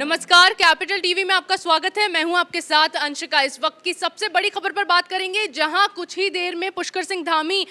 नमस्कार, capital TV में आपका स्वागत है। मैं हूं आपके साथ अंशिका। इस वक्त की सबसे बड़ी खबर पर बात करेंगे, जहां कुछ ही देर में पुष्कर सिंह धामी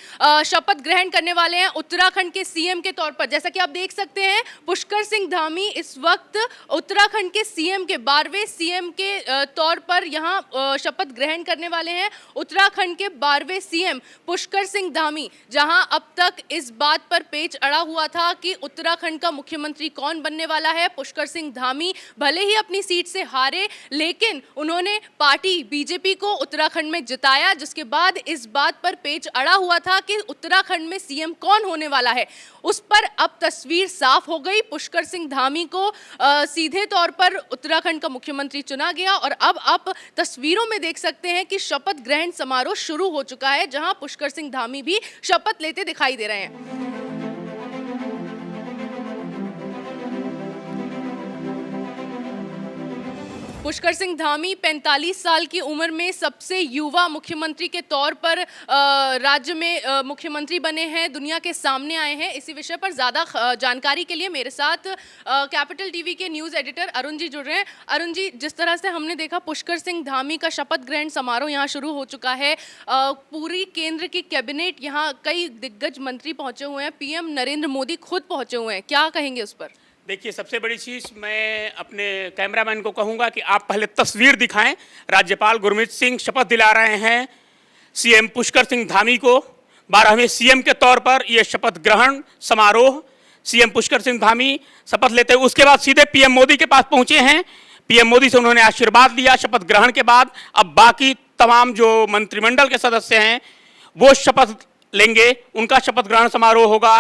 शपथ ग्रहण करने वाले हैं उत्तराखंड के सीएम के तौर पर। जैसा कि आप देख सकते हैं, पुष्कर सिंह धामी इस वक्त उत्तराखंड के सीएम के 12वें सीएम के तौर पर यहां शपथ ग्रहण करने वाले हैं। उत्तराखंड के 12वें सीएम पुष्कर सिंह धामी, जहां अब तक इस बात पर पेच अड़ा हुआ था कि उत्तराखंड का मुख्यमंत्री कौन बनने वाला है। पुष्कर सिंह धामी भले ही अपनी सीट से हारे, लेकिन उन्होंने पार्टी बीजेपी को उत्तराखंड में जिताया, जिसके बाद इस बात पर पेच अड़ा हुआ था कि उत्तराखंड में सीएम कौन होने वाला है। उस पर अब तस्वीर साफ हो गई। पुष्कर सिंह धामी को सीधे तौर पर उत्तराखंड का मुख्यमंत्री चुना गया और अब आप तस्वीरों में देख सकते हैं कि शपथ ग्रहण समारोह शुरू हो चुका है, जहां पुष्कर सिंह धामी भी शपथ लेते दिखाई दे रहे हैं। पुष्कर सिंह धामी 45 साल की उम्र में सबसे युवा मुख्यमंत्री के तौर पर राज्य में मुख्यमंत्री बने हैं, दुनिया के सामने आए हैं। इसी विषय पर ज़्यादा जानकारी के लिए मेरे साथ कैपिटल टीवी के न्यूज़ एडिटर अरुण जी जुड़ रहे हैं। अरुण जी, जिस तरह से हमने देखा पुष्कर सिंह धामी का शपथ ग्रहण समारोह यहाँ शुरू हो चुका है, पूरी केंद्र की कैबिनेट, यहाँ कई दिग्गज मंत्री पहुँचे हुए हैं, पीएम नरेंद्र मोदी खुद पहुँचे हुए हैं, क्या कहेंगे उस पर? देखिए, सबसे बड़ी चीज़ मैं अपने कैमरामैन को कहूँगा कि आप पहले तस्वीर दिखाएं। राज्यपाल गुरमीत सिंह शपथ दिला रहे हैं सीएम पुष्कर सिंह धामी को 12वें सीएम के तौर पर। यह शपथ ग्रहण समारोह सीएम पुष्कर सिंह धामी शपथ लेते हुए उसके बाद सीधे पीएम मोदी के पास पहुँचे हैं। पीएम मोदी से उन्होंने आशीर्वाद लिया शपथ ग्रहण के बाद। अब बाकी तमाम जो मंत्रिमंडल के सदस्य हैं वो शपथ लेंगे, उनका शपथ ग्रहण समारोह होगा।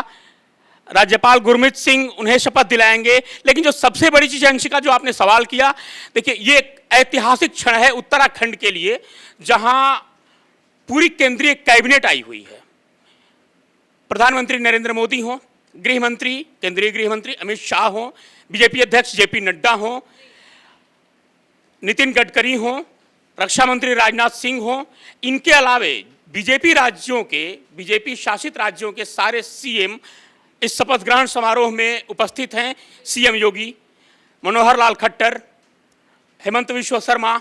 राज्यपाल गुरमीत सिंह उन्हें शपथ दिलाएंगे। लेकिन जो सबसे बड़ी चीज़, अंशिका, जो आपने सवाल किया, देखिए ये एक ऐतिहासिक क्षण है उत्तराखंड के लिए, जहां पूरी केंद्रीय कैबिनेट आई हुई है। प्रधानमंत्री नरेंद्र मोदी हों, गृह मंत्री, केंद्रीय गृह मंत्री अमित शाह हों, बीजेपी अध्यक्ष जेपी नड्डा हों, नितिन गडकरी हों, रक्षा मंत्री राजनाथ सिंह हों, इनके अलावे बीजेपी शासित राज्यों के सारे सीएम इस शपथ ग्रहण समारोह में उपस्थित हैं। सीएम योगी, मनोहर लाल खट्टर, हेमंत बिस्वा शर्मा,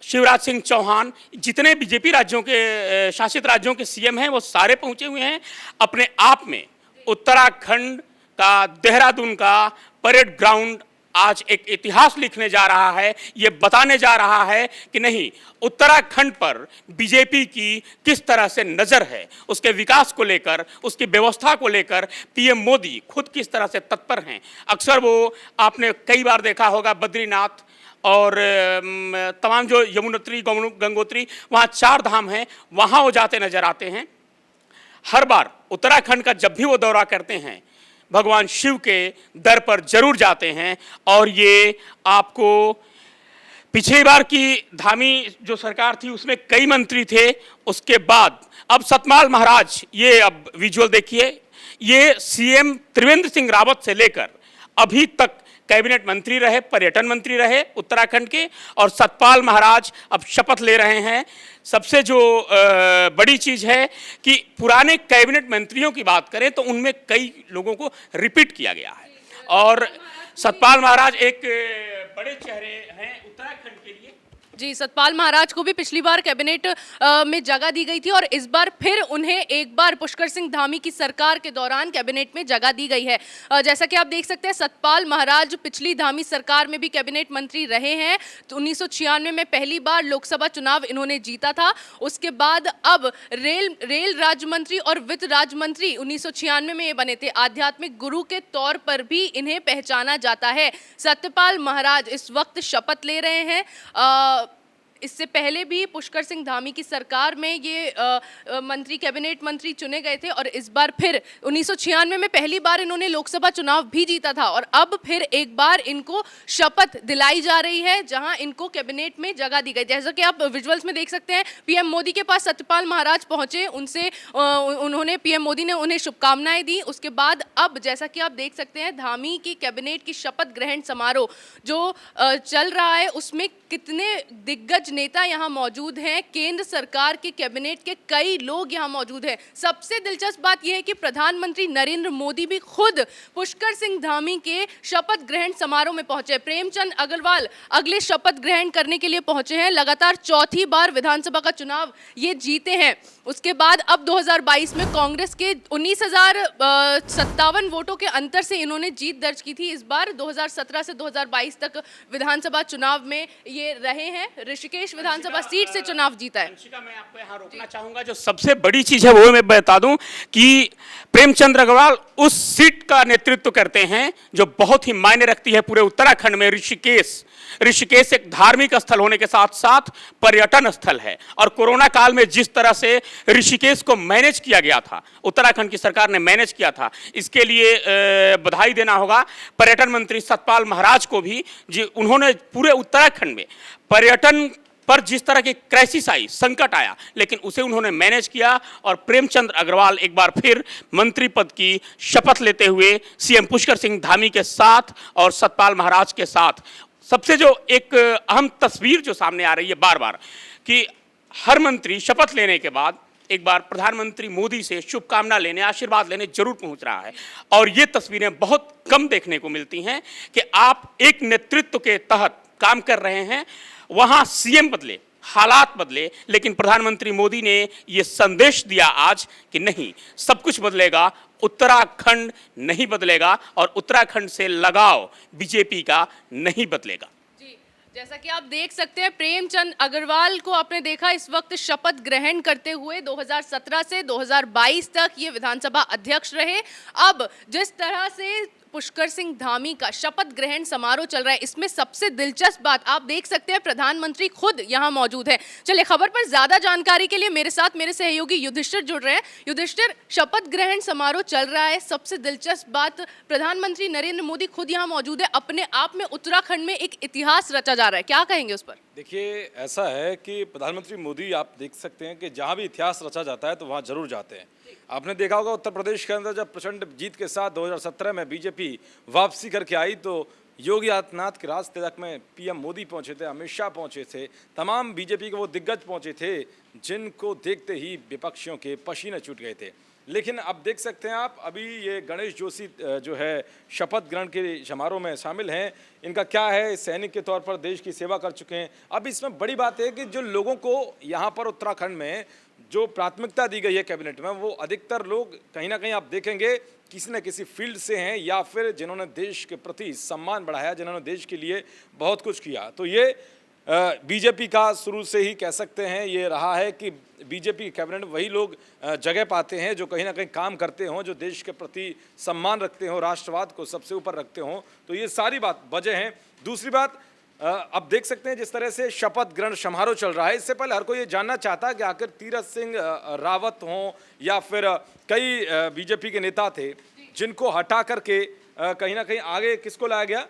शिवराज सिंह चौहान, जितने बीजेपी राज्यों के शासित राज्यों के सीएम हैं वो सारे पहुंचे हुए हैं। अपने आप में उत्तराखंड का, देहरादून का परेड ग्राउंड आज एक इतिहास लिखने जा रहा है। ये बताने जा रहा है कि नहीं, उत्तराखंड पर बीजेपी की किस तरह से नज़र है, उसके विकास को लेकर, उसकी व्यवस्था को लेकर पीएम मोदी खुद किस तरह से तत्पर हैं। अक्सर वो आपने कई बार देखा होगा बद्रीनाथ और तमाम जो यमुनोत्री, गंगोत्री, वहाँ 4 धाम हैं, वहाँ वो जाते नजर आते हैं। हर बार उत्तराखंड का जब भी वो दौरा करते हैं, भगवान शिव के दर पर जरूर जाते हैं। और ये आपको पिछली बार की धामी जो सरकार थी उसमें कई मंत्री थे, उसके बाद अब सतपाल महाराज, ये अब विजुअल देखिए, ये सीएम त्रिवेंद्र सिंह रावत से लेकर अभी तक कैबिनेट मंत्री रहे, पर्यटन मंत्री रहे उत्तराखंड के, और सतपाल महाराज अब शपथ ले रहे हैं। सबसे जो बड़ी चीज़ है कि पुराने कैबिनेट मंत्रियों की बात करें तो उनमें कई लोगों को रिपीट किया गया है, और सतपाल महाराज एक बड़े चेहरे हैं उत्तराखंड के लिए। जी, सतपाल महाराज को भी पिछली बार कैबिनेट में जगह दी गई थी और इस बार फिर उन्हें एक बार पुष्कर सिंह धामी की सरकार के दौरान कैबिनेट में जगह दी गई है। जैसा कि आप देख सकते हैं, सतपाल महाराज पिछली धामी सरकार में भी कैबिनेट मंत्री रहे हैं। तो 1996 में पहली बार लोकसभा चुनाव इन्होंने जीता था। उसके बाद अब रेल राज्य मंत्री और वित्त राज्य मंत्री 1996 में ये बने थे। आध्यात्मिक गुरु के तौर पर भी इन्हें पहचाना जाता है। सतपाल महाराज इस वक्त शपथ ले रहे हैं। इससे पहले भी पुष्कर सिंह धामी की सरकार में ये कैबिनेट मंत्री चुने गए थे और इस बार फिर 1996 में पहली बार इन्होंने लोकसभा चुनाव भी जीता था और अब फिर एक बार इनको शपथ दिलाई जा रही है, जहां इनको कैबिनेट में जगह दी गई। जैसा कि आप विजुअल्स में देख सकते हैं, पीएम मोदी के पास सतपाल महाराज पहुंचे, उन्होंने पीएम मोदी ने उन्हें शुभकामनाएं दी। उसके बाद अब जैसा कि आप देख सकते हैं, धामी की कैबिनेट की शपथ ग्रहण समारोह जो चल रहा है, उसमें कितने दिग्गज नेता यहाँ मौजूद हैं, केंद्र सरकार के कैबिनेट के कई लोग यहाँ मौजूद हैं। सबसे दिलचस्प बात यह है कि प्रधानमंत्री नरेंद्र मोदी भी खुद पुष्कर सिंह धामी के शपथ ग्रहण समारोह में पहुंचे। प्रेमचंद अग्रवाल अगले शपथ ग्रहण करने के लिए पहुंचे हैं। लगातार चौथी बार विधानसभा का चुनाव ये जीते हैं। उसके बाद अब 2022 में कांग्रेस के 19,057 वोटों के अंतर से इन्होंने जीत दर्ज की थी। इस बार 2017 से 2022 तक विधानसभा चुनाव में ये रहे हैं। ऋषिकेश विधानसभा सीट से चुनाव जीता है। मैं आपको यहाँ रोकना चाहूंगा, जो सबसे बड़ी चीज है वो मैं बता दूं कि प्रेमचंद अग्रवाल उस सीट का नेतृत्व करते हैं जो बहुत ही मायने रखती है पूरे उत्तराखंड में। ऋषिकेश एक धार्मिक स्थल होने के साथ साथ पर्यटन स्थल है, और कोरोना काल में जिस तरह से ऋषिकेश को मैनेज किया गया था, उत्तराखंड की सरकार ने मैनेज किया था, इसके लिए बधाई देना होगा पर्यटन मंत्री सतपाल महाराज को भी। जी, उन्होंने पूरे उत्तराखंड में पर्यटन पर जिस तरह की क्राइसिस आई, संकट आया, लेकिन उसे उन्होंने मैनेज किया। और प्रेमचंद अग्रवाल एक बार फिर मंत्री पद की शपथ लेते हुए सीएम पुष्कर सिंह धामी के साथ और सतपाल महाराज के साथ, सबसे जो एक अहम तस्वीर जो सामने आ रही है बार बार, कि हर मंत्री शपथ लेने के बाद एक बार प्रधानमंत्री मोदी से शुभकामना लेने, आशीर्वाद लेने जरूर पहुंच रहा है। और ये तस्वीरें बहुत कम देखने को मिलती हैं कि आप एक नेतृत्व के तहत काम कर रहे हैं, वहां सीएम बदले, हालात बदले, लेकिन प्रधानमंत्री मोदी ने यह संदेश दिया आज कि नहीं, सब कुछ बदलेगा, उत्तराखंड नहीं बदलेगा और उत्तराखंड से लगाव बीजेपी का नहीं बदलेगा। जी, जैसा कि आप देख सकते हैं, प्रेमचंद अग्रवाल को आपने देखा इस वक्त शपथ ग्रहण करते हुए। 2017 से 2022 तक ये विधानसभा अध्यक्ष रहे। अब जिस तरह से पुष्कर सिंह धामी का शपथ ग्रहण समारोह चल रहा है, इसमें सबसे दिलचस्प बात आप देख सकते हैं, प्रधानमंत्री खुद यहां मौजूद है। चलिए, खबर पर ज्यादा जानकारी के लिए मेरे साथ मेरे सहयोगी युधिष्ठिर जुड़ रहे हैं। युधिष्ठिर, शपथ ग्रहण समारोह चल रहा है, सबसे दिलचस्प बात प्रधानमंत्री नरेंद्र मोदी खुद यहां मौजूद है। अपने आप में उत्तराखंड में एक इतिहास रचा जा रहा है, क्या कहेंगे उस पर? देखिए, ऐसा है कि प्रधानमंत्री मोदी, आप देख सकते हैं कि जहां भी इतिहास रचा जाता है तो वहां जरूर जाते हैं। आपने देखा होगा उत्तर प्रदेश के अंदर जब प्रचंड जीत के साथ 2017 में बीजेपी वापसी करके आई, तो योगी आदित्यनाथ के राज तिलक में पीएम मोदी पहुंचे थे, अमित शाह पहुंचे थे, तमाम बीजेपी के वो दिग्गज पहुंचे थे जिनको देखते ही विपक्षियों के पसीने छूट गए थे। लेकिन अब देख सकते हैं आप, अभी ये गणेश जोशी जो है शपथ ग्रहण के समारोह में शामिल हैं। इनका क्या है, सैनिक के तौर पर देश की सेवा कर चुके हैं। अब इसमें बड़ी बात है कि जो लोगों को यहाँ पर उत्तराखंड में जो प्राथमिकता दी गई है कैबिनेट में, वो अधिकतर लोग कहीं ना कहीं आप देखेंगे किसी न किसी फील्ड से हैं, या फिर जिन्होंने देश के प्रति सम्मान बढ़ाया, जिन्होंने देश के लिए बहुत कुछ किया। तो ये बीजेपी का शुरू से ही कह सकते हैं ये रहा है कि बीजेपी कैबिनेट वही लोग जगह पाते हैं जो कहीं ना कहीं काम करते हों, जो देश के प्रति सम्मान रखते हों, राष्ट्रवाद को सबसे ऊपर रखते हों। तो ये सारी बात वजह हैं। दूसरी बात, अब देख सकते हैं जिस तरह से शपथ ग्रहण समारोह चल रहा है, इससे पहले हर कोई ये जानना चाहता है कि आखिर तीरथ सिंह रावत हों या फिर कई बीजेपी के नेता थे जिनको हटा करके कहीं ना कहीं आगे किसको लाया गया,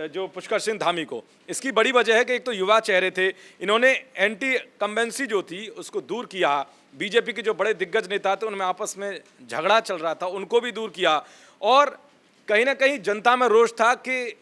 जो पुष्कर सिंह धामी को। इसकी बड़ी वजह है कि एक तो युवा चेहरे थे, इन्होंने एंटी कंबेंसी जो थी उसको दूर किया। बीजेपी के जो बड़े दिग्गज नेता थे उनमें आपस में झगड़ा चल रहा था, उनको भी दूर किया। और कहीं ना कहीं जनता में रोष था कि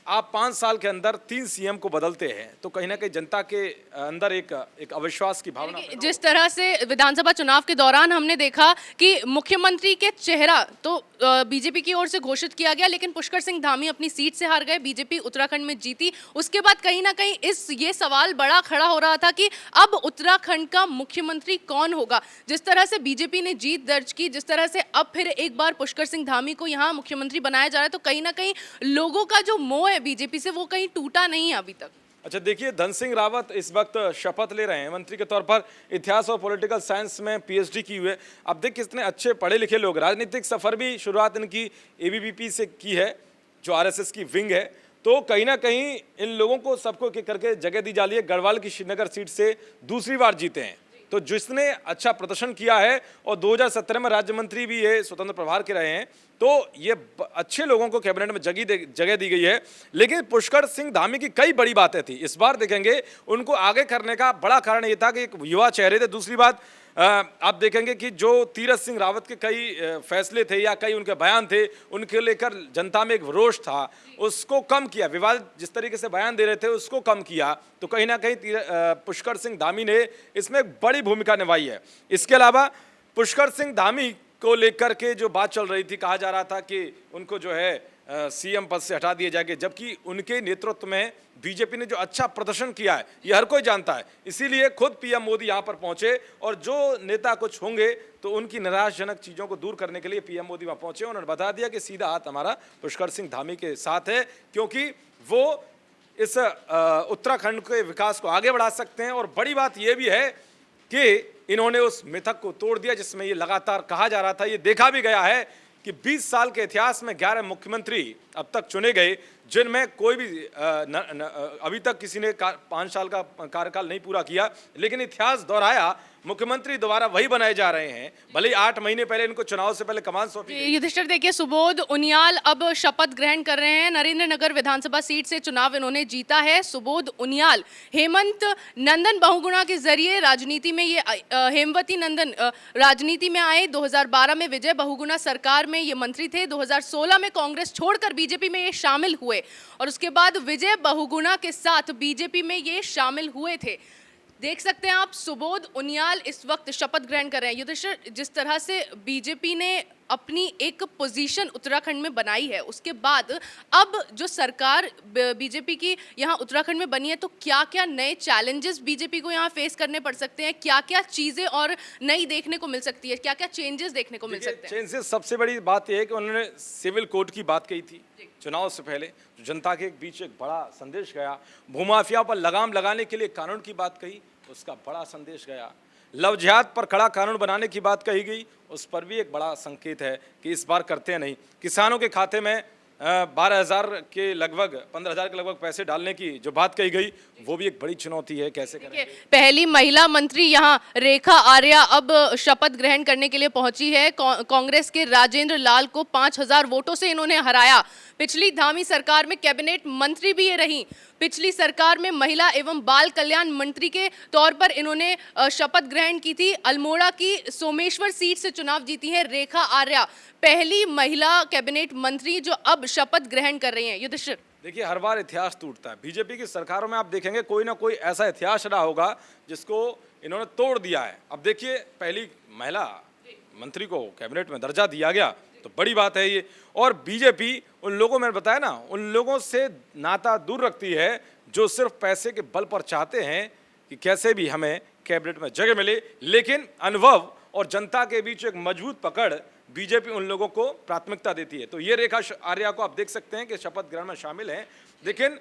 आप 5 साल के अंदर 3 सीएम को बदलते हैं, तो कहीं ना कहीं जनता के अंदर एक अविश्वास की भावना। जिस तरह से विधानसभा चुनाव के दौरान हमने देखा कि मुख्यमंत्री के चेहरा तो बीजेपी की ओर से घोषित किया गया, लेकिन पुष्कर सिंह धामी अपनी सीट से हार गए, बीजेपी उत्तराखंड में जीती। उसके बाद कहीं ना कहीं ये सवाल बड़ा खड़ा हो रहा था कि अब उत्तराखंड का मुख्यमंत्री कौन होगा। जिस तरह से बीजेपी ने जीत दर्ज की, जिस तरह से अब फिर एक बार पुष्कर सिंह धामी को यहाँ मुख्यमंत्री बनाया जा रहा है, तो कहीं ना कहीं लोगों का जो मोह है बीजेपी से वो कहीं टूटा नहीं है अभी तक। अच्छा, देखिए, धन सिंह रावत इस वक्त शपथ ले रहे हैं मंत्री के तौर पर। इतिहास और पॉलिटिकल साइंस में पीएचडी की हुए। अब देख कितने अच्छे पढ़े लिखे लोग। राजनीतिक सफर भी शुरुआत इनकी एबीवीपी से की है, जो आरएसएस की विंग है। तो कहीं ना कहीं इन लोगों को सबको करके जगह दी जा रही है। गढ़वाल की श्रीनगर सीट से दूसरी बार जीते हैं, तो जिसने अच्छा प्रदर्शन किया है और 2017 में राज्य मंत्री भी ये स्वतंत्र प्रभार के रहे हैं, तो ये अच्छे लोगों को कैबिनेट में जगह दी गई है। लेकिन पुष्कर सिंह धामी की कई बड़ी बातें थी। इस बार देखेंगे उनको आगे करने का बड़ा कारण ये था कि एक युवा चेहरे थे। दूसरी बात, आप देखेंगे कि जो तीरथ सिंह रावत के कई फैसले थे या कई उनके बयान थे, उनके लेकर जनता में एक रोष था, उसको कम किया। विवाद जिस तरीके से बयान दे रहे थे उसको कम किया। तो कहीं ना कहीं पुष्कर सिंह धामी ने इसमें एक बड़ी भूमिका निभाई है। इसके अलावा पुष्कर सिंह धामी को लेकर के जो बात चल रही थी, कहा जा रहा था कि उनको जो है सीएम पद से हटा दिए जाएंगे, जबकि उनके नेतृत्व में बीजेपी ने जो अच्छा प्रदर्शन किया है ये हर कोई जानता है। इसीलिए खुद पीएम मोदी यहाँ पर पहुंचे और जो नेता कुछ होंगे तो उनकी निराशाजनक चीज़ों को दूर करने के लिए पीएम मोदी वहाँ पहुंचे। उन्होंने बता दिया कि सीधा हाथ हमारा पुष्कर सिंह धामी के साथ है, क्योंकि वो इस उत्तराखंड के विकास को आगे बढ़ा सकते हैं। और बड़ी बात यह भी है कि इन्होंने उस मिथक को तोड़ दिया जिसमें ये लगातार कहा जा रहा था। ये देखा भी गया है कि 20 साल के इतिहास में 11 मुख्यमंत्री अब तक चुने गए, जिनमें कोई भी अभी तक किसी ने 5 साल का कार्यकाल नहीं पूरा किया, लेकिन इतिहास दोहराया। मुख्यमंत्री दोबारा वही बनाए जा रहे हैं, भले ही 8 महीने पहले इनको चुनाव से पहले कमान सौंपी गई। युधिष्ठिर, देखिए सुबोध उनियाल अब शपथ ग्रहण कर रहे हैं। नरेंद्रनगर विधानसभा सीट से चुनाव इन्होंने जीता है। सुबोध उनियाल हेमंत नंदन बहुगुणा के जरिए राजनीति में ये हेमवती नंदन राजनीति में आए। 2012 में विजय बहुगुणा सरकार में ये मंत्री थे। 2016 में कांग्रेस छोड़कर बीजेपी में ये शामिल हुए और उसके बाद विजय बहुगुणा के साथ बीजेपी में ये शामिल हुए थे। देख सकते हैं आप, सुबोध उनियाल इस वक्त शपथ ग्रहण कर रहे हैं। युधिष्ठिर, जिस तरह से बीजेपी ने अपनी एक पोजीशन उत्तराखंड में बनाई है, उसके बाद अब जो सरकार बीजेपी की यहाँ उत्तराखंड में बनी है, तो क्या क्या नए चैलेंजेस बीजेपी को यहाँ फेस करने पड़ सकते हैं? क्या क्या चीज़ें और नई देखने को मिल सकती है? क्या क्या चेंजेस देखने को मिल सकते हैं? चेंजेस सबसे बड़ी बात यह है कि उन्होंने सिविल कोड की बात कही थी चुनाव से पहले, जो जनता के बीच एक बड़ा संदेश गया। भूमाफिया पर लगाम लगाने के लिए कानून की बात कही, उसका बड़ा संदेश गया। लव जिहाद पर कड़ा कानून बनाने की बात कही गई, उस पर भी एक बड़ा संकेत है कि इस बार करते हैं नहीं। किसानों के खाते में 12,000 के लगभग 15,000 के लगभग पैसे डालने की जो बात कही गई, वो भी एक बड़ी चुनौती है। कैसे करेंगे? पहली महिला मंत्री यहाँ रेखा आर्या अब शपथ ग्रहण करने के लिए पहुंची है। कांग्रेस के राजेंद्र लाल को 5,000 वोटों से इन्होंने हराया। पिछली धामी सरकार में कैबिनेट मंत्री भी ये रही। पिछली सरकार में महिला एवं बाल कल्याण मंत्री के तौर पर इन्होंने शपथ ग्रहण की थी। अल्मोड़ा की सोमेश्वर सीट से चुनाव जीती है रेखा आर्या, पहली महिला कैबिनेट मंत्री जो अब शपथ ग्रहण कर रही हैं। युधिष्ठिर, देखिए, हर बार इतिहास टूटता है। बीजेपी की सरकारों में आप देखेंगे कोई ना कोई ऐसा इतिहास रहा होगा जिसको इन्होंने तोड़ दिया है। अब देखिए, पहली महिला मंत्री को कैबिनेट में दर्जा दिया गया तो बड़ी बात है ये। और बीजेपी उन लोगों, मैंने बताया ना, उन लोगों से नाता दूर रखती है जो सिर्फ पैसे के बल पर चाहते हैं कि कैसे भी हमें कैबिनेट में जगह मिले, लेकिन अनुभव और जनता के बीच एक मजबूत पकड़ बीजेपी उन लोगों को प्राथमिकता देती है। तो ये रेखा आर्या को आप देख सकते हैं कि शपथ ग्रहण में शामिल हैं। लेकिन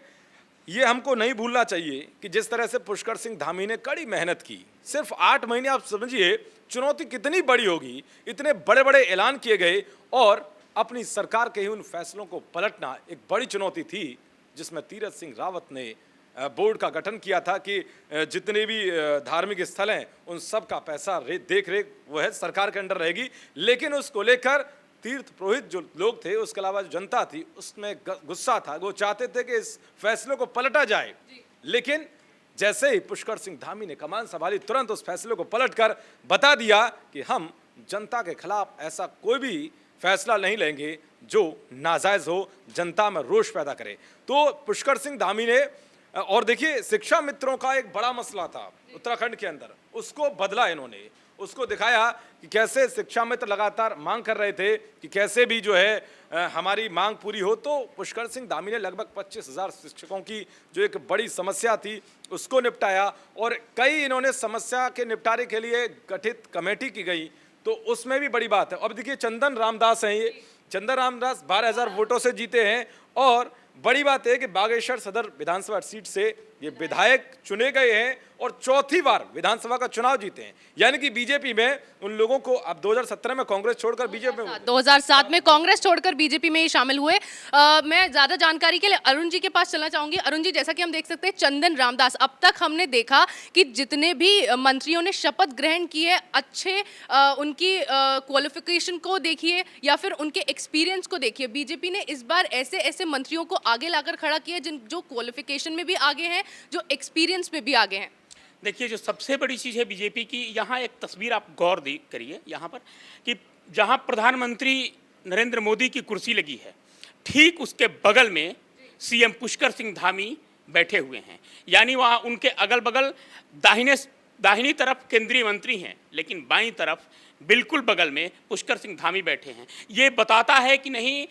ये हमको नहीं भूलना चाहिए कि जिस तरह से पुष्कर सिंह धामी ने कड़ी मेहनत की, सिर्फ 8 महीने, आप समझिए चुनौती कितनी बड़ी होगी। इतने बड़े बड़े ऐलान किए गए और अपनी सरकार के ही उन फैसलों को पलटना एक बड़ी चुनौती थी, जिसमें तीरथ सिंह रावत ने बोर्ड का गठन किया था कि जितने भी धार्मिक स्थल हैं उन सब का पैसा देख रेख वो है सरकार के अंडर रहेगी। लेकिन उसको लेकर तीर्थ पुरोहित जो लोग थे, उसके अलावा जो जनता थी, उसमें गुस्सा था। वो चाहते थे कि इस फैसले को पलटा जाए। लेकिन जैसे ही पुष्कर सिंह धामी ने कमान संभाली, तुरंत उस फैसले को पलटकर बता दिया कि हम जनता के खिलाफ ऐसा कोई भी फैसला नहीं लेंगे जो नाजायज हो, जनता में रोष पैदा करे। तो पुष्कर सिंह धामी ने, और देखिए, शिक्षा मित्रों का एक बड़ा मसला था उत्तराखंड के अंदर, उसको बदला इन्होंने। उसको दिखाया कि कैसे शिक्षा मित्र लगातार मांग कर रहे थे कि कैसे भी जो है हमारी मांग पूरी हो। तो पुष्कर सिंह धामी ने लगभग 25,000 शिक्षकों की जो एक बड़ी समस्या थी उसको निपटाया। और कई इन्होंने समस्या के निपटारे के लिए गठित कमेटी की गई, तो उसमें भी बड़ी बात है। अब देखिए, चंदन रामदास हैं, ये चंदन रामदास 12,000 वोटों से जीते हैं। और बड़ी बात है कि बागेश्वर सदर विधानसभा सीट से ये विधायक चुने गए हैं और चौथी बार विधानसभा का चुनाव जीते हैं। यानी कि बीजेपी में उन लोगों को, अब 2017 में कांग्रेस छोड़कर बीजेपी में, 2007 में कांग्रेस छोड़कर बीजेपी में ही शामिल हुए। मैं ज्यादा जानकारी के लिए अरुण जी के पास चलना चाहूंगी। अरुण जी, जैसा कि हम देख सकते हैं, चंदन रामदास, अब तक हमने देखा कि जितने भी मंत्रियों ने शपथ ग्रहण की है, अच्छे उनकी क्वालिफिकेशन को देखिए या फिर उनके एक्सपीरियंस को देखिए। बीजेपी ने इस बार ऐसे ऐसे मंत्रियों को आगे लाकर खड़ा किया जो क्वालिफिकेशन में भी आगे हैं, जो एक्सपीरियंस में भी आगे हैं। देखिए, जो सबसे बड़ी चीज़ है बीजेपी की, यहाँ एक तस्वीर आप गौर दी करिए यहाँ पर, कि जहाँ प्रधानमंत्री नरेंद्र मोदी की कुर्सी लगी है, ठीक उसके बगल में सीएम पुष्कर सिंह धामी बैठे हुए हैं। यानी वहाँ उनके अगल बगल दाहिनी तरफ केंद्रीय मंत्री हैं, लेकिन बाईं तरफ बिल्कुल बगल में पुष्कर सिंह धामी बैठे हैं। ये बताता है कि नहीं,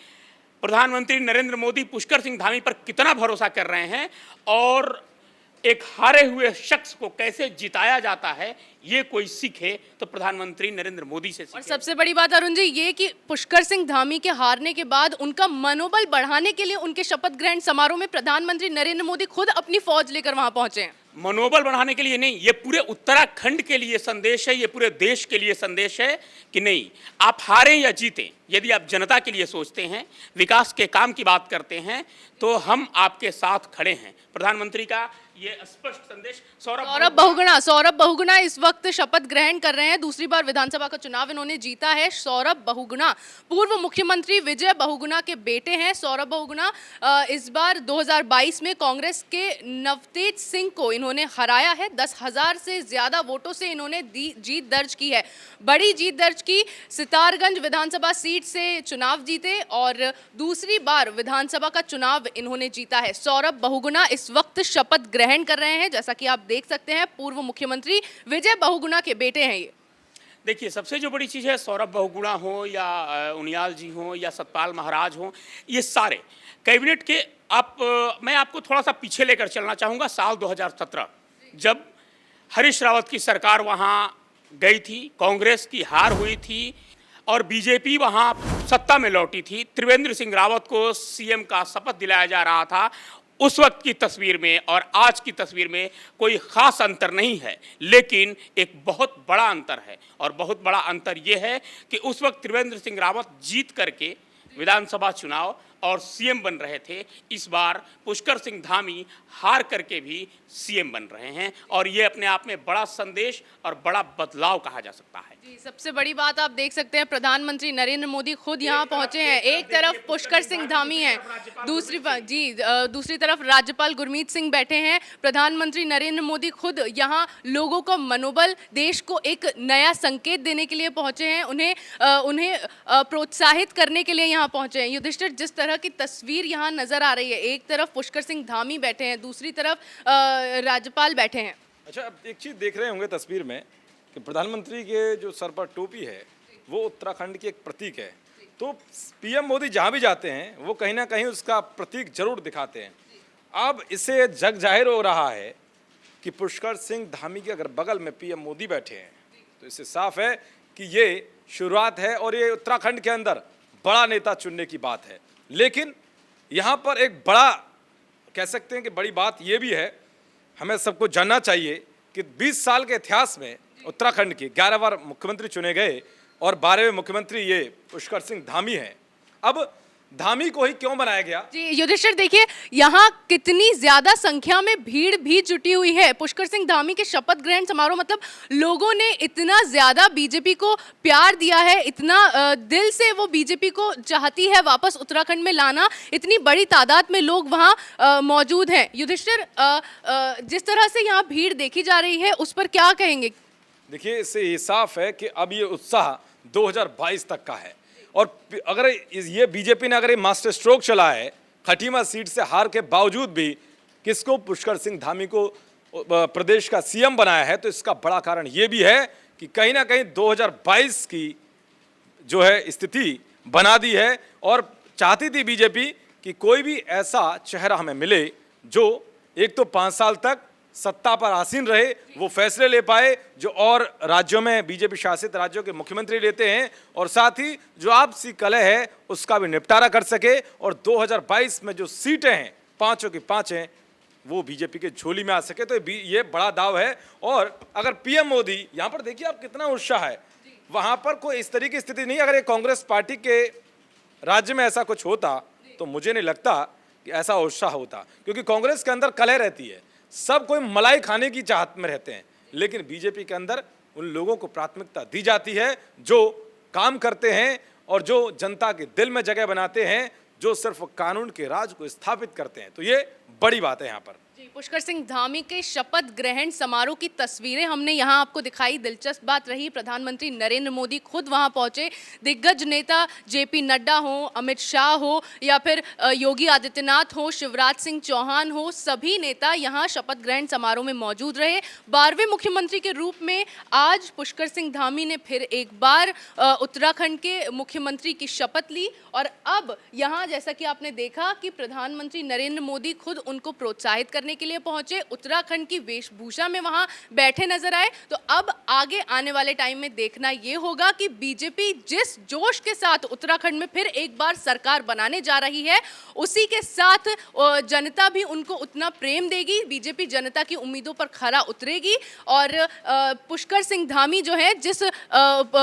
प्रधानमंत्री नरेंद्र मोदी पुष्कर सिंह धामी पर कितना भरोसा कर रहे हैं और एक हारे हुए शख्स को कैसे जिताया जाता है, ये कोई सीखे तो प्रधानमंत्री नरेंद्र मोदी से सीखे। और सबसे बड़ी बात अरुण जी ये कि पुष्कर सिंह धामी के हारने के बाद उनका मनोबल बढ़ाने के लिए उनके शपथ ग्रहण समारोह में प्रधानमंत्री नरेंद्र मोदी खुद अपनी फौज लेकर वहां पहुंचे हैं। मनोबल बढ़ाने के लिए नहीं, ये पूरे उत्तराखंड के लिए संदेश है, ये पूरे देश के लिए संदेश है कि नहीं, आप हारें या जीतें, यदि आप जनता के लिए सोचते हैं, विकास के काम की बात करते हैं, तो हम आपके साथ खड़े हैं। प्रधानमंत्री का ये स्पष्ट संदेश। सौरभ बहुगुणा इस वक्त शपथ ग्रहण कर रहे हैं। दूसरी बार विधानसभा का चुनाव इन्होंने जीता है। सौरभ बहुगुणा पूर्व मुख्यमंत्री विजय बहुगुणा के बेटे हैं। सौरभ बहुगुणा इस बार 2022 में कांग्रेस के नवतेज सिंह को इन्होंने हराया है। 10,000 से ज्यादा वोटों से इन्होंने जीत दर्ज की है, बड़ी जीत दर्ज की। सितारगंज विधानसभा सीट से चुनाव जीते और दूसरी बार विधानसभा का चुनाव इन्होंने जीता है। सौरभ बहुगुणा इस वक्त शपथ ग्रहण कर रहे हैं। जैसा कि आप देख सकते हैं, पूर्व मुख्यमंत्री विजय बहुगुणा के बेटे हैं ये। देखिए, सबसे जो बड़ी चीज़ है, सौरभ बहुगुणा हो या उनियाल जी हो या सतपाल महाराज हो, ये सारे कैबिनेट के मैं आपको थोड़ा सा पीछे लेकर चलना चाहूँगा। साल 2017 जब हरीश रावत की सरकार वहाँ गई थी, कांग्रेस की हार हुई थी और बीजेपी वहाँ सत्ता में लौटी थी, त्रिवेंद्र सिंह रावत को सीएम का शपथ दिलाया जा रहा था। उस वक्त की तस्वीर में और आज की तस्वीर में कोई ख़ास अंतर नहीं है, लेकिन एक बहुत बड़ा अंतर है और बहुत बड़ा अंतर ये है कि उस वक्त त्रिवेंद्र सिंह रावत जीत करके विधानसभा चुनाव और सीएम बन रहे थे। इस बार पुष्कर सिंह धामी हार करके भी सीएम बन रहे हैं और ये अपने आप में बड़ा संदेश और बड़ा बदलाव कहा जा सकता है। जी, सबसे बड़ी बात आप देख सकते हैं, प्रधानमंत्री नरेंद्र मोदी खुद यहाँ पहुंचे हैं। एक तरफ पुष्कर सिंह धामी हैं, दूसरी तरफ राज्यपाल गुरमीत सिंह बैठे हैं। प्रधानमंत्री नरेंद्र मोदी खुद यहाँ लोगों का मनोबल, देश को एक नया संकेत देने के लिए पहुंचे हैं, उन्हें प्रोत्साहित करने के लिए यहाँ पहुंचे हैं। युधिष्ठिर, जिस तरह की तस्वीर यहाँ नजर आ रही है, एक तरफ पुष्कर सिंह धामी बैठे हैं, दूसरी तरफ राज्यपाल बैठे हैं। अच्छा, अब एक चीज़ देख रहे होंगे तस्वीर में कि प्रधानमंत्री के जो सर पर टोपी है वो उत्तराखंड की एक प्रतीक है। तो पीएम मोदी जहाँ भी जाते हैं वो कहीं ना कहीं उसका प्रतीक जरूर दिखाते हैं। अब इसे जग जाहिर हो रहा है कि पुष्कर सिंह धामी के अगर बगल में पीएम मोदी बैठे हैं तो इससे साफ है कि ये शुरुआत है और ये उत्तराखंड के अंदर बड़ा नेता चुनने की बात है। लेकिन यहाँ पर एक बड़ा कह सकते हैं कि बड़ी बात ये भी है, हमें सबको जानना चाहिए कि 20 साल के इतिहास में उत्तराखंड के 11 बार मुख्यमंत्री चुने गए और 12वें मुख्यमंत्री ये पुष्कर सिंह धामी हैं। अब धामी को ही क्यों बनाया गया? जी युधिष्ठिर, देखिए यहाँ कितनी ज्यादा संख्या में भीड़ भी जुटी हुई है। पुष्कर सिंह धामी के शपथ ग्रहण समारोह, मतलब लोगों ने इतना ज्यादा बीजेपी को प्यार दिया है, इतना दिल से वो बीजेपी को चाहती है वापस उत्तराखंड में लाना, इतनी बड़ी तादाद में लोग वहाँ मौजूद हैं। युधिष्ठिर, जिस तरह से यहाँ भीड़ देखी जा रही है उस पर क्या कहेंगे? देखिए, इससे ये साफ है कि अब ये उत्साह 2022 तक का है और अगर ये बीजेपी ने अगर ये मास्टर स्ट्रोक चला है, खटीमा सीट से हार के बावजूद भी किसको, पुष्कर सिंह धामी को प्रदेश का सीएम बनाया है, तो इसका बड़ा कारण ये भी है कि कहीं ना कहीं 2022 की जो है स्थिति बना दी है और चाहती थी बीजेपी कि कोई भी ऐसा चेहरा हमें मिले जो एक तो 5 साल तक सत्ता पर आसीन रहे, वो फैसले ले पाए जो और राज्यों में बीजेपी शासित राज्यों के मुख्यमंत्री लेते हैं, और साथ ही जो आपसी कलह है उसका भी निपटारा कर सके और 2022 में जो सीटें हैं 5 की 5 हैं वो बीजेपी के झोली में आ सके। तो ये बड़ा दाव है। और अगर पीएम मोदी, यहाँ पर देखिए आप कितना उत्साह है, वहाँ पर कोई इस तरह की स्थिति नहीं। अगर ये कांग्रेस पार्टी के राज्य में ऐसा कुछ होता तो मुझे नहीं लगता कि ऐसा उत्साह होता, क्योंकि कांग्रेस के अंदर कलह रहती है, सब कोई मलाई खाने की चाहत में रहते हैं, लेकिन बीजेपी के अंदर उन लोगों को प्राथमिकता दी जाती है जो काम करते हैं और जो जनता के दिल में जगह बनाते हैं, जो सिर्फ कानून के राज को स्थापित करते हैं। तो ये बड़ी बात है यहाँ पर। जी, पुष्कर सिंह धामी के शपथ ग्रहण समारोह की तस्वीरें हमने यहाँ आपको दिखाई। दिलचस्प बात रही, प्रधानमंत्री नरेंद्र मोदी खुद वहाँ पहुँचे। दिग्गज नेता जेपी नड्डा हो, अमित शाह हो या फिर योगी आदित्यनाथ हो, शिवराज सिंह चौहान हो, सभी नेता यहाँ शपथ ग्रहण समारोह में मौजूद रहे। 12वें मुख्यमंत्री के रूप में आज पुष्कर सिंह धामी ने फिर एक बार उत्तराखंड के मुख्यमंत्री की शपथ ली और अब यहाँ जैसा कि आपने देखा कि प्रधानमंत्री नरेंद्र मोदी खुद उनको प्रोत्साहित करने के लिए पहुंचे, उत्तराखंड की वेशभूषा में वहां बैठे नजर आए। तो अब आगे आने वाले टाइम में देखना यह होगा कि बीजेपी जिस जोश के साथ उत्तराखंड में फिर एक बार सरकार बनाने जा रही है, उसी के साथ जनता भी उनको उतना प्रेम देगी, बीजेपी जनता की उम्मीदों पर खरा उतरेगी और पुष्कर सिंह धामी जो है जिस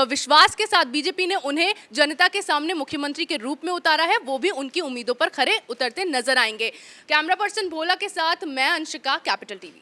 विश्वास के साथ बीजेपी ने उन्हें जनता के सामने मुख्यमंत्री के रूप में उतारा है, वो भी उनकी उम्मीदों पर खरे उतरते नजर आएंगे। कैमरा पर्सन भोला के साथ मैं अंशिका, कैपिटल टीवी।